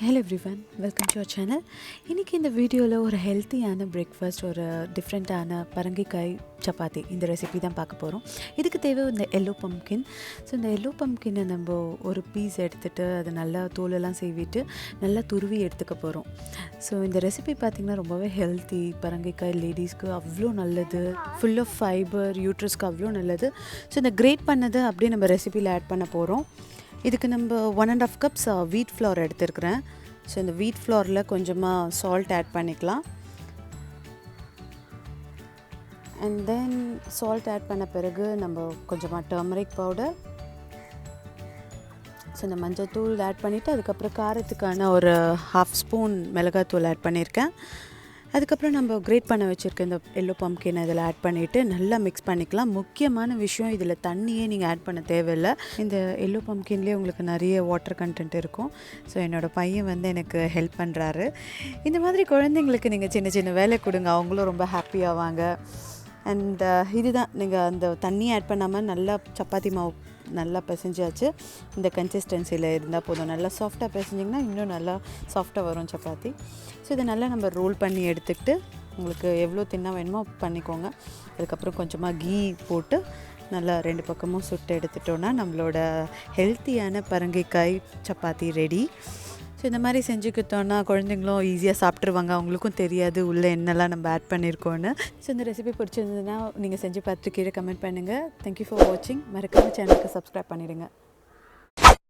Hello everyone, welcome to our channel. இன்னைக்கு இந்த வீடியோவில் ஒரு ஹெல்த்தியான பிரேக்ஃபாஸ்ட், ஒரு டிஃப்ரெண்ட்டான பரங்கிக்காய் சப்பாத்தி இந்த ரெசிபி தான் பார்க்க போகிறோம். இதுக்கு தேவை இந்த எல்லோ பம்ப்கின். ஸோ இந்த எல்லோ பம்ப்கினை நம்ம ஒரு பீஸ் எடுத்துகிட்டு அதை நல்லா தோலெல்லாம் சீவிட்டு நல்லா துருவி எடுத்துக்க போகிறோம். ஸோ இந்த ரெசிபி பார்த்திங்கன்னா ரொம்பவே ஹெல்த்தி. பரங்கிக்காய் லேடிஸ்க்கு அவ்வளோ நல்லது, ஃபுல் ஆஃப் ஃபைபர், யூட்ரஸ்க்கு அவ்வளோ நல்லது. ஸோ இந்த கிரேட் பண்ணதை அப்படியே நம்ம ரெசிபியில் ஆட் பண்ண போகிறோம். இதுக்கு நம்ம 1.5 கப்ஸ் வீட் ஃப்ளவர் எடுத்துருக்குறேன். ஸோ இந்த வீட் ஃப்ளவரில் கொஞ்சமாக சால்ட் ஆட் பண்ணிக்கலாம். அண்ட் தென் சால்ட் ஆட் பண்ண பிறகு நம்ம கொஞ்சமாக டர்மரிக் பவுடர், ஸோ இந்த மஞ்சள் தூள் ஆட் பண்ணிவிட்டு அதுக்கப்புறம் காரத்துக்கான ஒரு 1/2 ஸ்பூன் மிளகாத்தூள் ஆட் பண்ணியிருக்கேன். அதுக்கப்புறம் நம்ம கிரேட் பண்ண வச்சுருக்க இந்த எல்லோ பம்ப்கின் இதில் ஆட் பண்ணிவிட்டு நல்லா மிக்ஸ் பண்ணிக்கலாம். முக்கியமான விஷயம், இதில் தண்ணியே நீங்கள் ஆட் பண்ண தேவையில்லை. இந்த எல்லோ பம்ப்கின்லேயே உங்களுக்கு நிறைய வாட்டர் கண்டென்ட் இருக்கும். ஸோ என்னோடய பையன் வந்து எனக்கு ஹெல்ப் பண்ணுறாரு. இந்த மாதிரி குழந்தைங்களுக்கு நீங்கள் சின்ன சின்ன வேலை கொடுங்க, அவங்களும் ரொம்ப ஹாப்பியாவாங்க. அண்ட் இதுதான், நீங்கள் அந்த தண்ணி ஆட் பண்ணாமல் நல்லா சப்பாத்தி மாவு நல்லா பிசைஞ்சாச்சு. இந்த கன்சிஸ்டன்சியில் இருந்தால் போதும். நல்லா சாஃப்டாக பிசைஞ்சிங்கன்னா இன்னும் நல்லா சாஃப்டாக வரும் சப்பாத்தி. ஸோ இதை நல்லா நம்ம ரோல் பண்ணி எடுத்துக்கிட்டு உங்களுக்கு எவ்வளோ தின்னா வேணுமோ பண்ணிக்கோங்க. அதுக்கப்புறம் கொஞ்சமாக கீ போட்டு நல்லா 2 பக்கமும் சுட்டு எடுத்துட்டோன்னா நம்மளோட ஹெல்த்தியான பரங்கிக்காய் சப்பாத்தி ரெடி. ஸோ இந்த மாதிரி செஞ்சுக்கிட்டோன்னா குழந்தைங்களும் ஈஸியாக சாப்பிட்ருவாங்க, அவங்களுக்கும் தெரியாது உள்ளே என்னெல்லாம் நம்ம ஆட் பண்ணியிருக்கோன்னு. ஸோ இந்த ரெசிபி பிடிச்சிருந்ததுன்னா நீங்கள் செஞ்சு பார்த்துட்டு கீழே கமெண்ட் பண்ணுங்கள். தேங்க்யூ ஃபார் வாட்சிங். மறக்காம சேனலுக்கு சப்ஸ்கிரைப் பண்ணிடுங்க.